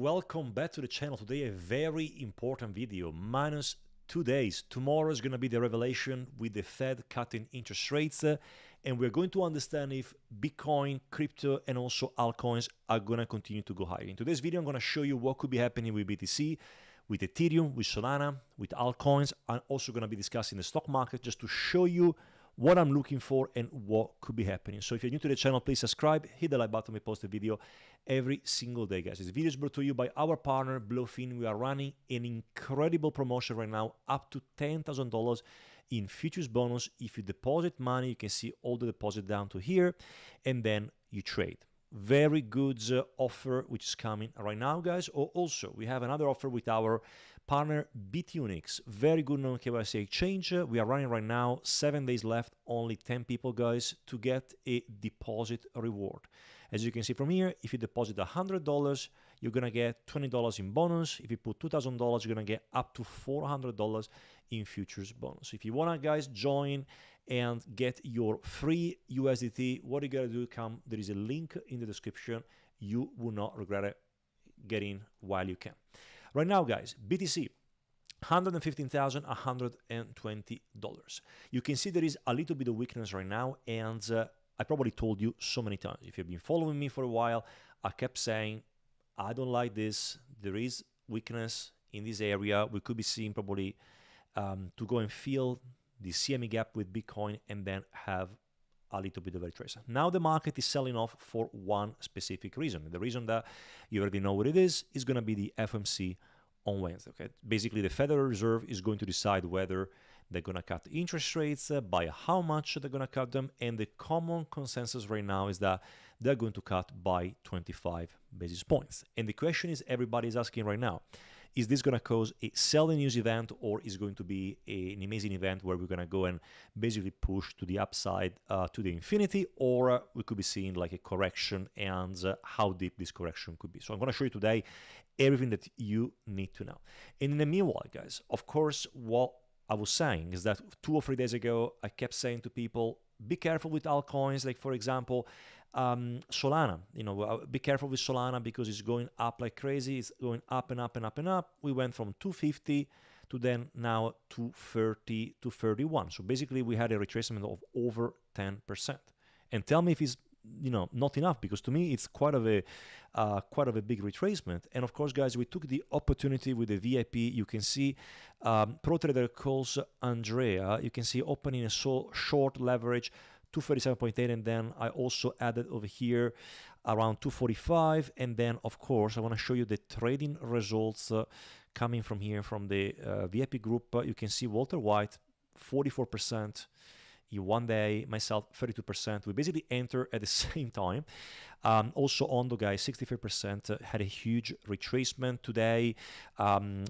welcome back to the channel. Today a very important video, minus 2 days. Tomorrow is going to be the revelation with the Fed cutting interest rates, and we're going to understand if Bitcoin, crypto, and also altcoins are going to continue to go higher. In today's video, I'm going to show you what could be happening with BTC, with Ethereum, with Solana, with altcoins. I'm also going to be discussing the stock market just to show you what I'm looking for and what could be happening. So if you're new to the channel, please subscribe, hit the like button. We post a video every single day, guys. This video is brought to you by our partner, Bluefin. We are running an incredible promotion right now, up to $10,000 in futures bonus. If you deposit money, you can see all the deposit down to here, and then you trade. Very good offer which is coming right now, guys. Also, we have another offer with our partner BTUnix. Very good non-KYC exchange. We are running right now, 7 days left, only 10 people, guys, to get a deposit reward. As you can see from here, if you deposit $100, you're gonna get $20 in bonus. If you put $2,000, you're gonna get up to $400 in futures bonus. If you wanna, guys, join and get your free USDT, what you gotta do, there is a link in the description. You will not regret it. Get in while you can. Right now, guys, BTC, $115,120. You can see there is a little bit of weakness right now, and I probably told you so many times. If you've been following me for a while, I kept saying, I don't like this. There is weakness in this area. We could be seeing probably to go and fill the CME gap with Bitcoin and then have a little bit of a retrace. Now the market is selling off for one specific reason. The reason that you already know what it is going to be the FOMC on Wednesday. Okay, basically the Federal Reserve is going to decide whether they're going to cut interest rates, by how much they're going to cut them, and the common consensus right now is that they're going to cut by 25 basis points. And the question is, everybody's asking right now, is this going to cause a selling news event, or is going to be an amazing event where we're going to go and basically push to the upside to the infinity, or we could be seeing like a correction, and how deep this correction could be. So I'm going to show you today everything that you need to know. And in the meanwhile, guys, of course, what I was saying is that 2 or 3 days ago, I kept saying to people, be careful with altcoins, like for example, Solana. Be careful with Solana because it's going up like crazy. It's going up and up and up and up. We went from 250 to then now 230 to 31. So basically, we had a retracement of over 10%. And tell me if it's not enough, because to me it's quite of a big retracement. And of course, guys, we took the opportunity with the VIP. You can see pro trader calls Andrea. You can see opening a short leverage 237.8, and then I also added over here around 245. And then of course I want to show you the trading results coming from here from the VIP group. You can see Walter White 44% in 1 day, myself 32%. We basically enter at the same time. Also Ondo, guys, 65%, had a huge retracement today.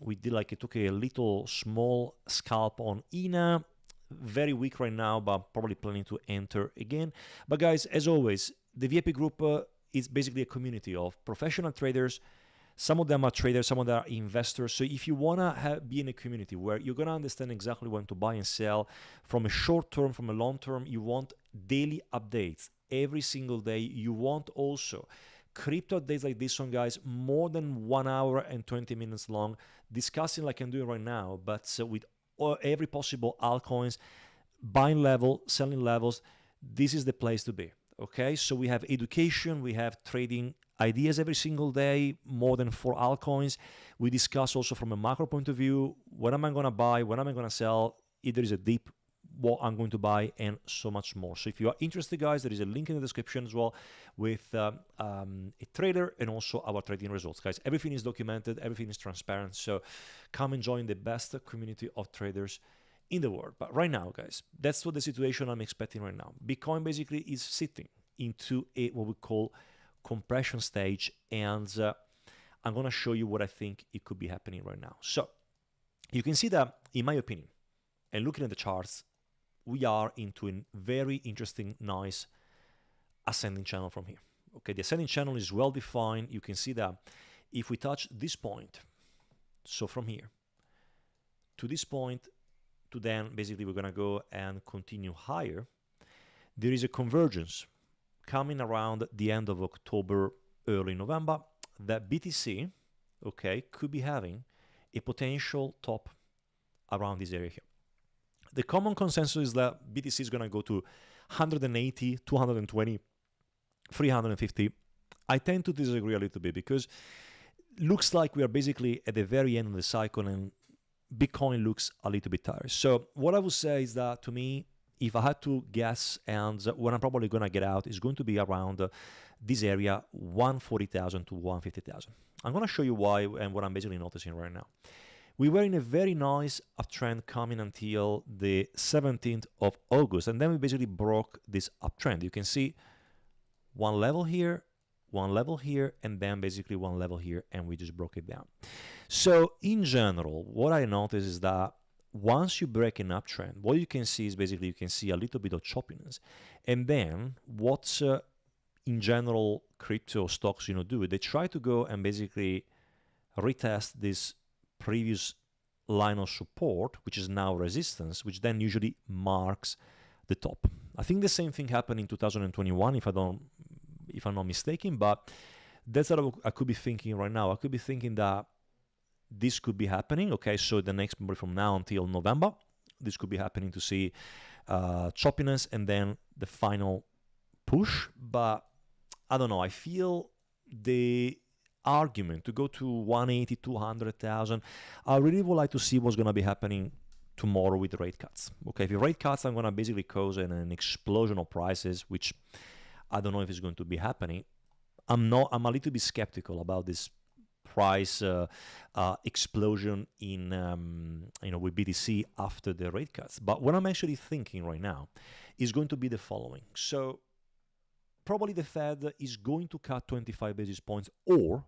We did took a little small scalp on INA, very weak right now, but probably planning to enter again. But guys, as always, the VIP group is basically a community of professional traders. Some of them are traders, some of them are investors. So if you want to be in a community where you're going to understand exactly when to buy and sell from a short term, from a long term, you want daily updates every single day. You want also crypto updates like this one, guys, more than 1 hour and 20 minutes long, discussing like I'm doing right now, but with every possible altcoins, buying level, selling levels. This is the place to be. Okay, so we have education, we have trading ideas every single day, more than 4 altcoins. We discuss also from a macro point of view, what am I going to buy, what am I going to sell, if there is a dip, what I'm going to buy, and so much more. So if you are interested, guys, there is a link in the description as well with a trader and also our trading results. Guys, everything is documented, everything is transparent, so come and join the best community of traders in the world. But right now, guys, that's what the situation I'm expecting right now. Bitcoin basically is sitting into a what we call compression stage, and I'm going to show you what I think it could be happening right now. So you can see that, in my opinion, and looking at the charts, we are into a very interesting, nice ascending channel from here. Okay, the ascending channel is well defined. You can see that if we touch this point, so from here to this point, to then basically we're going to go and continue higher, there is a convergence coming around the end of October, early November, that BTC okay, could be having a potential top around this area here. The common consensus is that BTC is going to go to 180, 220, 350. I tend to disagree a little bit because looks like we are basically at the very end of the cycle and Bitcoin looks a little bit tired. So what I would say is that, to me, if I had to guess, and when I'm probably going to get out is going to be around this area, 140,000 to 150,000. I'm going to show you why and what I'm basically noticing right now. We were in a very nice uptrend coming until the 17th of August, and then we basically broke this uptrend. You can see one level here, and then basically one level here, and we just broke it down. So in general, what I notice is that once you break an uptrend, what you can see is basically you can see a little bit of choppiness. And then what's in general crypto stocks do, they try to go and basically retest this previous line of support, which is now resistance, which then usually marks the top. I think the same thing happened in 2021, if I'm not mistaken, but that's what I could be thinking right now. I could be thinking that this could be happening, okay? So the next, from now until November, this could be happening to see choppiness and then the final push. But I don't know, I feel the argument to go to 180, 200,000, I really would like to see what's going to be happening tomorrow with the rate cuts. Okay, if the rate cuts are going to basically cause an explosion of prices, which I don't know if it's going to be happening. I'm a little bit skeptical about this price explosion in with BTC after the rate cuts. But what I'm actually thinking right now is going to be the following. So probably the Fed is going to cut 25 basis points, or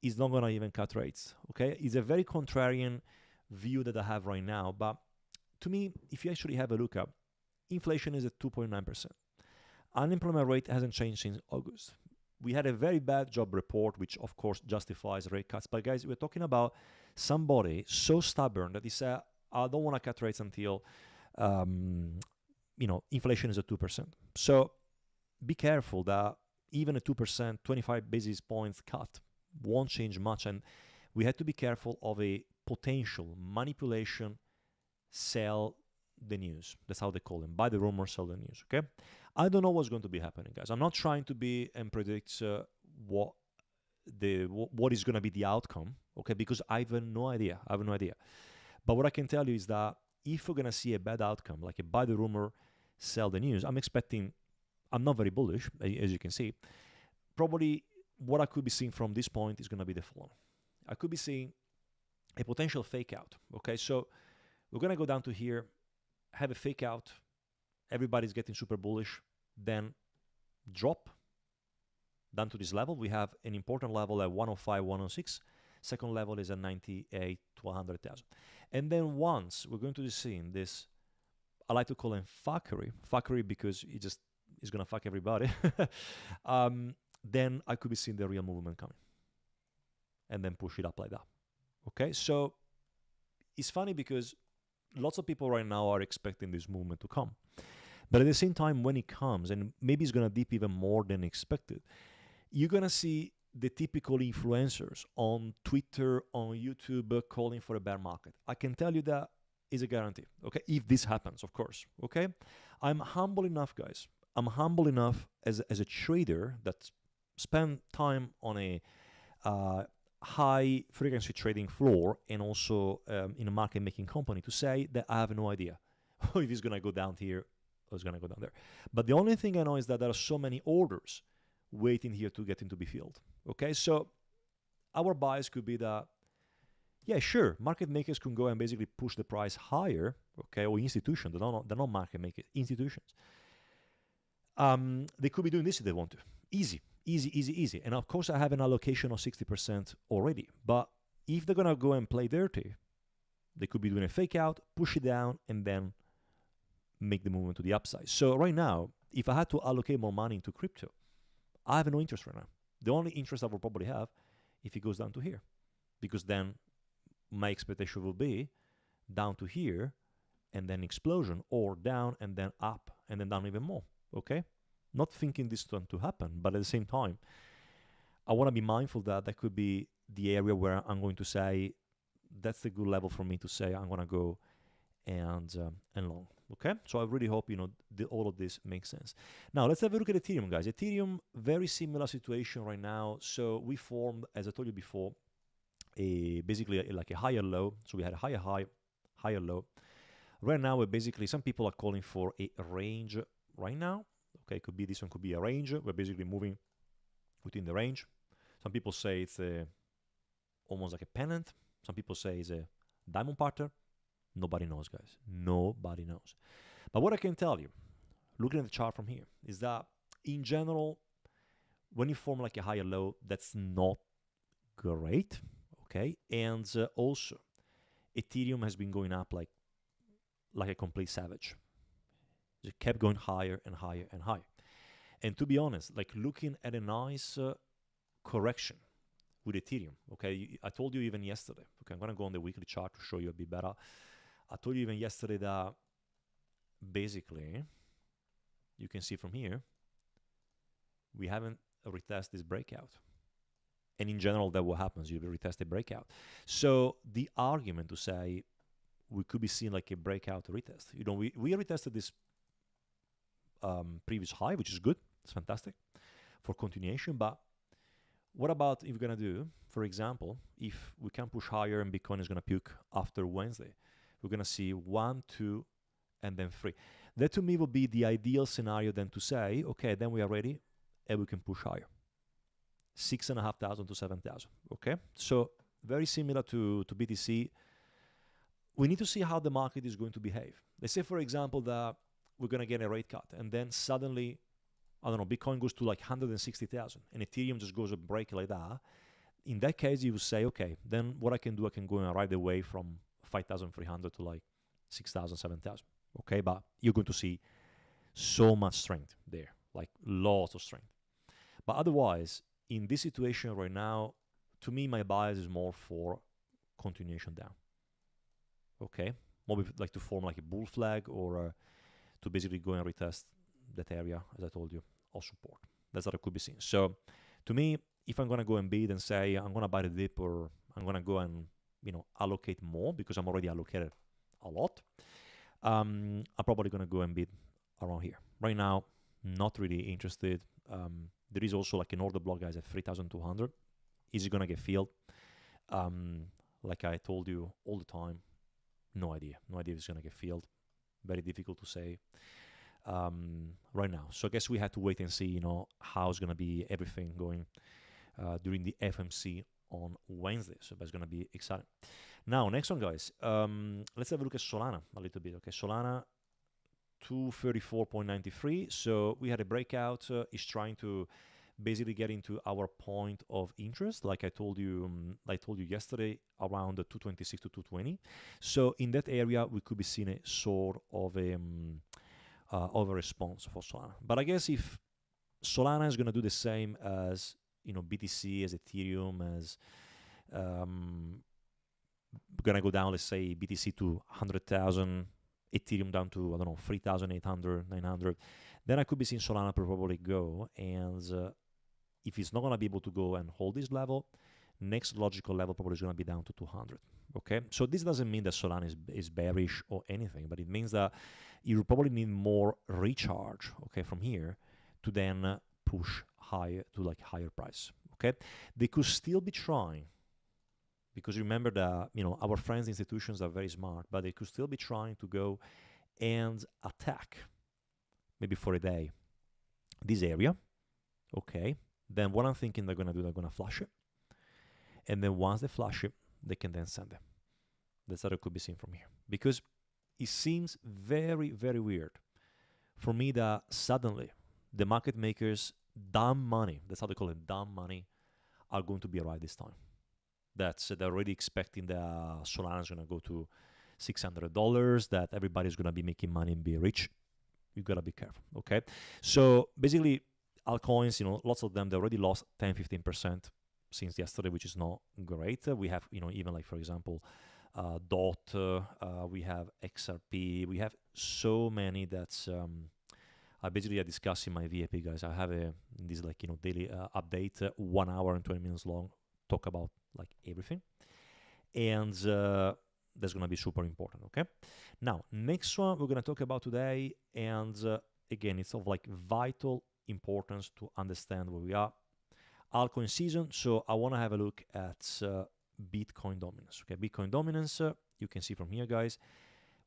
is not going to even cut rates. Okay, it's a very contrarian view that I have right now. But to me, if you actually have a look up, inflation is at 2.9%. Unemployment rate hasn't changed since August. We had a very bad job report, which of course justifies rate cuts. But guys, we're talking about somebody so stubborn that he said, I don't want to cut rates until, inflation is at 2%. So be careful that even a 2%, 25 basis points cut won't change much. And we have to be careful of a potential manipulation, sell the news. That's how they call them. Buy the rumor, sell the news. Okay. I don't know what's going to be happening, guys. I'm not trying to be and predict what is going to be the outcome. Okay, because I have no idea. But what I can tell you is that if we're going to see a bad outcome, like a buy the rumor, sell the news, I'm not very bullish, as you can see. Probably what I could be seeing from this point is going to be the following. I could be seeing a potential fake out. Okay, so we're going to go down to here, have a fake out. Everybody's getting super bullish, then drop down to this level. We have an important level at 105, 106. Second level is at 98 to 100,000. And then once we're going to be seeing this, I like to call it fuckery because it just is going to fuck everybody. Then I could be seeing the real movement coming and then push it up like that. Okay, so it's funny because lots of people right now are expecting this movement to come. But at the same time, when it comes, and maybe it's going to dip even more than expected, you're going to see the typical influencers on Twitter, on YouTube, calling for a bear market. I can tell you that is a guarantee, okay? If this happens, of course, okay? I'm humble enough, guys. I'm humble enough as a trader that spend time on a high-frequency trading floor and also in a market-making company to say that I have no idea if it's going to go down here or it's going to go down there. But the only thing I know is that there are so many orders waiting here to get into be filled. Okay, so our bias could be that, yeah, sure, market makers can go and basically push the price higher, okay, or institutions, they're not market makers, institutions. They could be doing this if they want to. Easy. And of course, I have an allocation of 60% already. But if they're going to go and play dirty, they could be doing a fake out, push it down, and then make the movement to the upside. So right now, if I had to allocate more money into crypto, I have no interest right now. The only interest I will probably have if it goes down to here, because then my expectation will be down to here and then explosion, or down and then up and then down even more. Okay? Not thinking this is going to happen, but at the same time, I want to be mindful that there could be the area where I'm going to say that's the good level for me to say I'm gonna go and long. Okay, so I really hope all of this makes sense. Now let's have a look at Ethereum, guys. Ethereum, very similar situation right now. So we formed, as I told you before, basically like a higher low. So we had a higher high, higher low. Right now, we're basically, some people are calling for a range right now. Okay, could be this one, could be a range. We're basically moving within the range. Some people say it's almost like a pennant. Some people say it's a diamond pattern. Nobody knows, guys. Nobody knows. But what I can tell you, looking at the chart from here, is that in general, when you form like a higher low, that's not great. Okay, and also, Ethereum has been going up like a complete savage. It kept going higher and higher and higher. And to be honest, like looking at a nice correction with Ethereum, okay, I told you even yesterday, okay, I'm going to go on the weekly chart to show you a bit better. I told you even yesterday that basically, you can see from here, we haven't retested this breakout. And in general, that what happens, you retest a breakout. So the argument to say we could be seeing like a breakout retest, we retested this previous high, which is good. It's fantastic for continuation. But what about if we're going to do, for example, if we can push higher and Bitcoin is going to puke after Wednesday, we're going to see 1, 2, and then 3. That to me would be the ideal scenario then to say, okay, then we are ready and we can push higher. 6,500 to 7,000. Okay, so very similar to BTC. We need to see how the market is going to behave. Let's say, for example, that we're going to get a rate cut, and then suddenly, I don't know, Bitcoin goes to like 160,000, and Ethereum just goes a break like that. In that case, you would say, okay, then what I can do, I can go and ride away from 5,300 to like 6,000, 7,000. Okay, but you're going to see so much strength there, like lots of strength. But otherwise, in this situation right now, to me, my bias is more for continuation down. Okay, maybe like to form like a bull flag or to basically go and retest that area, as I told you, of support. That's what it could be seen. So to me, if I'm going to go and bid and say I'm going to buy the dip, or I'm going to go and allocate more because I'm already allocated a lot, I'm probably going to go and bid around here. Right now, not really interested. There is also like an order block, guys, at 3,200. Is it going to get filled? Like I told you all the time, no idea. No idea if it's going to get filled. Very difficult to say right now. So I guess we have to wait and see, how it's going to be everything going during the FOMC on Wednesday. So that's going to be exciting. Now, next one, guys. Let's have a look at Solana a little bit. Okay, Solana 234.93. So we had a breakout. It's trying to basically get into our point of interest, like I told you yesterday, around the 226 to 220. So in that area, we could be seeing a sort of a response for Solana. But I guess if Solana is going to do the same as BTC, as Ethereum, as going to go down, let's say BTC to 100,000, Ethereum down to, I don't know, 3,800, 900, then I could be seeing Solana probably go. And if it's not going to be able to go and hold this level, next logical level probably is going to be down to 200. Okay, so this doesn't mean that Solana is bearish or anything, but it means that you probably need more recharge, okay, from here to then push higher to like higher price. Okay, they could still be trying, because remember that our friends institutions are very smart, but they could still be trying to go and attack, maybe for a day, this area. Okay, then what I'm thinking they're going to do, they're going to flush it, and then once they flush it, they can then send it. That's how it could be seen from here, because it seems very, very weird for me that suddenly the market makers, dumb money, that's how they call it, dumb money, are going to be right this time. That's they're already expecting that Solana is going to go to $600, that everybody's going to be making money and be rich. You got to be careful, okay? So basically, altcoins, lots of them, they already lost 10-15% since yesterday, which is not great. We have, even like, for example, DOT, we have XRP, we have so many that's I basically discuss in my VIP, guys. I have this like daily update, 1 hour and 20 minutes long, talk about like everything, and that's gonna be super important. Okay. Now, next one we're gonna talk about today, and again, it's of like vital importance to understand where we are. Altcoin season. So I want to have a look at Bitcoin dominance. Okay, Bitcoin dominance. You can see from here, guys,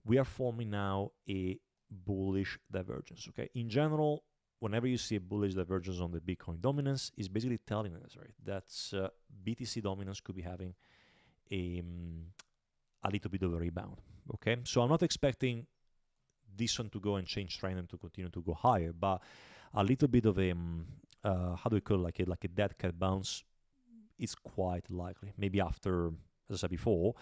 we are forming now a bullish divergence. Okay, in general, whenever you see a bullish divergence on the Bitcoin dominance, is basically telling us, right, that BTC dominance could be having a little bit of a rebound. Okay, so I'm not expecting this one to go and change trend and to continue to go higher, but a little bit of a how do we call it, like a dead cat bounce is quite likely. Maybe after, as I said before,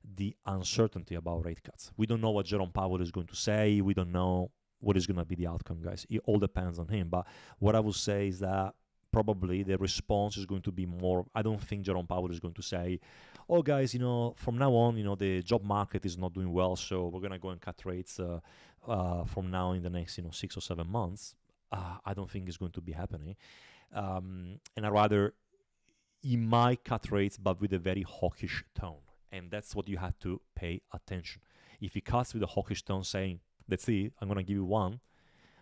the uncertainty about rate cuts. We don't know what Jerome Powell is going to say. We don't know what is going to be the outcome, guys. It all depends on him. But what I would say is that probably the response is going to be more. I don't think Jerome Powell is going to say, oh, guys, from now on, the job market is not doing well, so we're going to go and cut rates from now in the next, 6 or 7 months. I don't think it's going to be happening. And I rather, he might cut rates, but with a very hawkish tone. And that's what you have to pay attention. If he cuts with a hawkish tone saying, let's see, I'm going to give you one,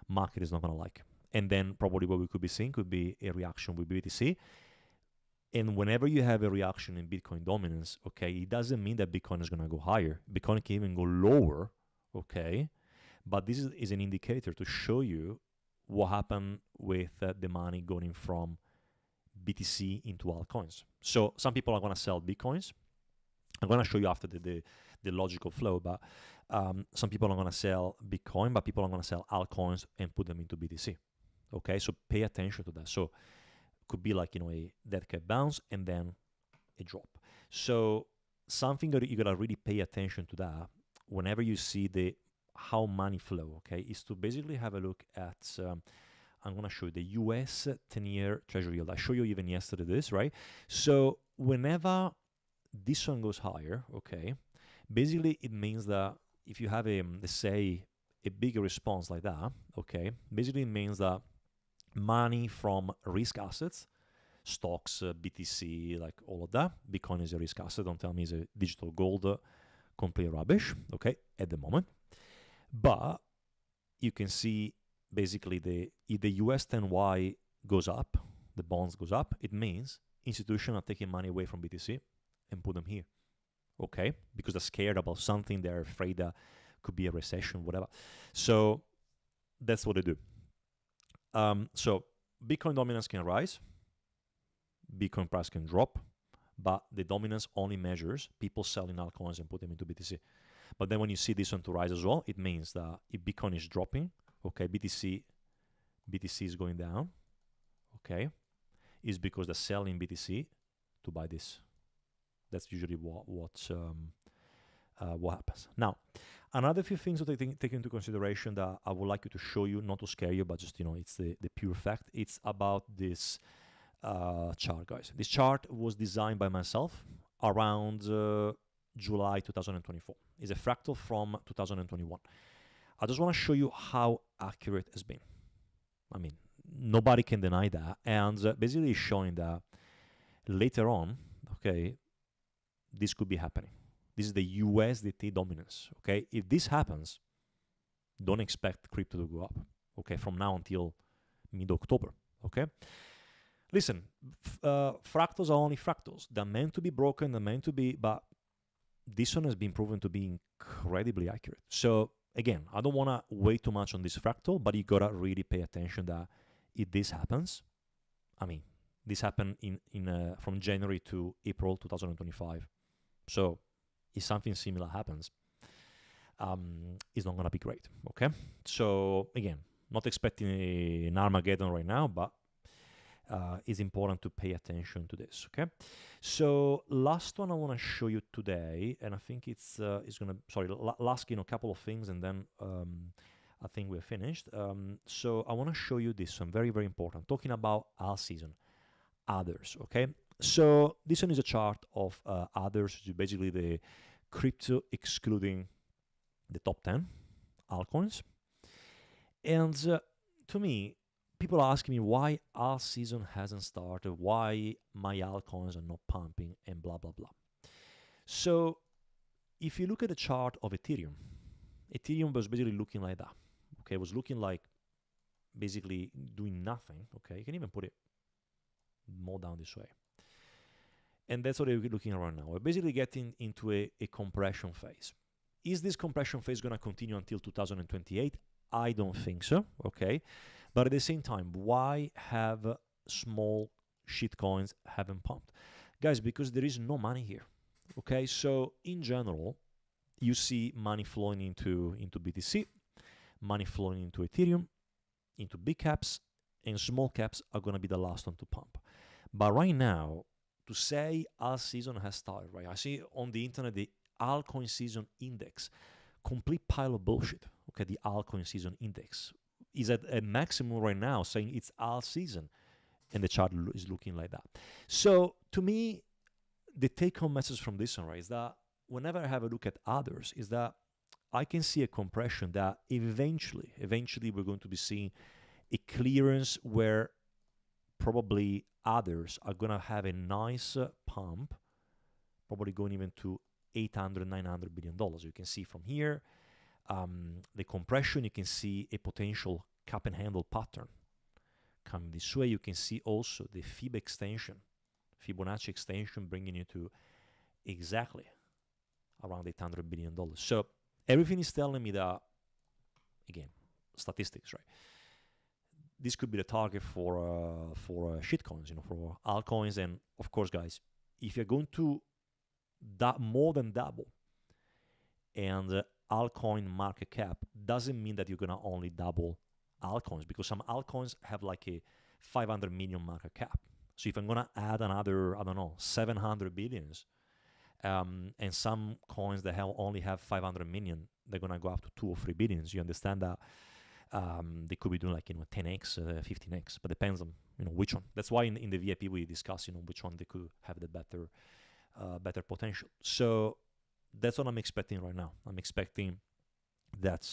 market is not going to like. And then probably what we could be seeing could be a reaction with BTC. And whenever you have a reaction in Bitcoin dominance, okay, it doesn't mean that Bitcoin is going to go higher. Bitcoin can even go lower, okay? But this is an indicator to show you what happened with the money going from BTC into altcoins. So some people are going to sell Bitcoins. I'm going to show you after the logical flow, but some people are going to sell Bitcoin, but people are going to sell altcoins and put them into BTC. Okay, so pay attention to that. So it could be like, a dead cat bounce and then a drop. So something that you got to really pay attention to that whenever you see how money flow, okay, is to basically have a look at, I'm going to show you the US 10-year Treasury yield. I showed you even yesterday this, right? So whenever this one goes higher, okay, basically it means that if you have let's say, a bigger response like that, okay, basically it means that money from risk assets, stocks, BTC, like all of that, Bitcoin is a risk asset, don't tell me it's a digital gold, complete rubbish, okay, at the moment. But you can see basically if the US 10Y goes up, the bonds goes up, it means institutions are taking money away from BTC and put them here, okay? Because they're scared about something, they're afraid that could be a recession, whatever. So that's what they do. So Bitcoin dominance can rise, Bitcoin price can drop, but the dominance only measures people selling altcoins and put them into BTC. But then when you see this one to rise as well, it means that if Bitcoin is dropping, okay, BTC is going down, okay, is because they're selling BTC to buy this. That's usually what happens. Now, another few things that I take into consideration that I would like you to show you, not to scare you, but just, it's the pure fact. It's about this chart, guys. This chart was designed by myself around July 2024. It's a fractal from 2021. I just want to show you how accurate it's been. I mean, nobody can deny that. And basically it's showing that later on, okay, this could be happening. This is the USDT dominance, okay? If this happens, don't expect crypto to go up, okay, from now until mid-October, okay? Listen, fractals are only fractals. They're meant to be broken, they're meant to be, but this one has been proven to be incredibly accurate. So again, I don't want to wait too much on this fractal, but you got to really pay attention that if this happens, I mean, this happened from January to April 2025. So if something similar happens, it's not going to be great, okay? So again, not expecting an Armageddon right now, but it's important to pay attention to this, okay? So last one I want to show you today, and I think it's going to, last couple of things, and then I think we're finished. So I want to show you this one, very, very important, talking about alt season, others, okay? So this one is a chart of others, which is basically the crypto excluding the top 10 altcoins. And to me, people are asking me why our season hasn't started, why my altcoins are not pumping, and blah, blah, blah. So if you look at the chart of Ethereum was basically looking like that. Okay, it was looking like basically doing nothing. Okay, you can even put it more down this way. And that's what we're looking at right now. We're basically getting into a compression phase. Is this compression phase going to continue until 2028? I don't think so, okay? But at the same time, why have small shitcoins haven't pumped? Guys, because there is no money here, okay? So in general, you see money flowing into BTC, money flowing into Ethereum, into big caps, and small caps are going to be the last one to pump. But right now, to say our season has started, right? I see on the internet the Altcoin season index, complete pile of bullshit. Okay, the Altcoin season index is at a maximum right now, saying it's our season, and the chart is looking like that. So to me, the take-home message from this one, right, is that whenever I have a look at others, is that I can see a compression that eventually we're going to be seeing a clearance where probably others are going to have a nice pump, probably going even to $800, $900 billion. You can see from here the compression. You can see a potential cup and handle pattern coming this way. You can see also the Fibonacci extension bringing you to exactly around $800 billion. So everything is telling me that, again, statistics, right? This could be the target for shitcoins, for altcoins. And of course, guys, if you're going to more than double, and altcoin market cap doesn't mean that you're gonna only double altcoins, because some altcoins have like a 500 million market cap. So if I'm gonna add another, I don't know, 700 billions, and some coins that only have 500 million, they're gonna go up to 2 or 3 billions. You understand that? They could be doing like 10x, 15x, but depends on which one. That's why in the VIP we discuss which one they could have the better potential. So that's what I'm expecting right now. I'm expecting that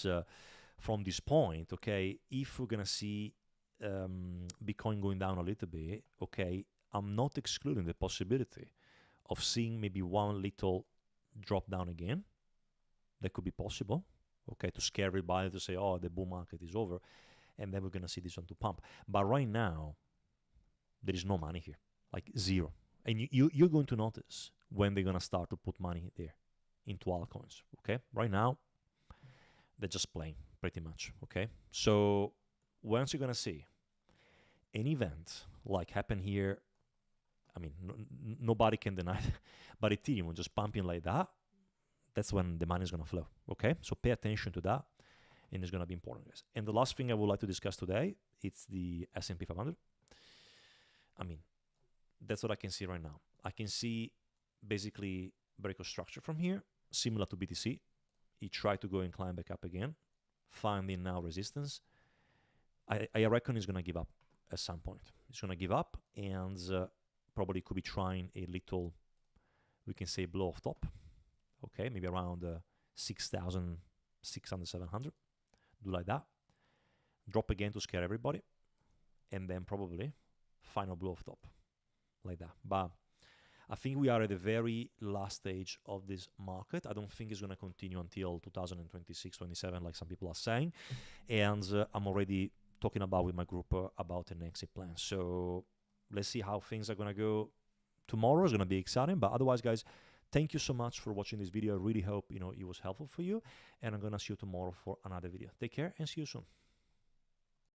from this point, okay, if we're gonna see Bitcoin going down a little bit, okay, I'm not excluding the possibility of seeing maybe one little drop down again. That could be possible. Okay, to scare everybody, to say, oh, the bull market is over, and then we're going to see this one to pump. But right now, there is no money here, like zero. And you're going to notice when they're going to start to put money there into altcoins, okay? Right now, they're just playing, pretty much, okay? So once you're going to see an event like happen here, I mean, nobody can deny it, but Ethereum just pumping like that, that's when the money is going to flow, okay? So pay attention to that, and it's going to be important, guys. And the last thing I would like to discuss today, it's the S&P 500. I mean, that's what I can see right now. I can see basically breakout structure from here, similar to BTC. It tried to go and climb back up again, finding now resistance. I reckon it's going to give up at some point. It's going to give up, and probably could be trying a little, we can say, blow off top. Okay, maybe around 6,600, 700. Do like that. Drop again to scare everybody. And then probably final blow off top. Like that. But I think we are at the very last stage of this market. I don't think it's going to continue until 2026, 27, like some people are saying. And I'm already talking about with my group about an exit plan. So let's see how things are going to go. Tomorrow is going to be exciting. But otherwise, guys, thank you so much for watching this video. I really hope it was helpful for you, and I'm gonna see you tomorrow for another video. Take care and see you soon.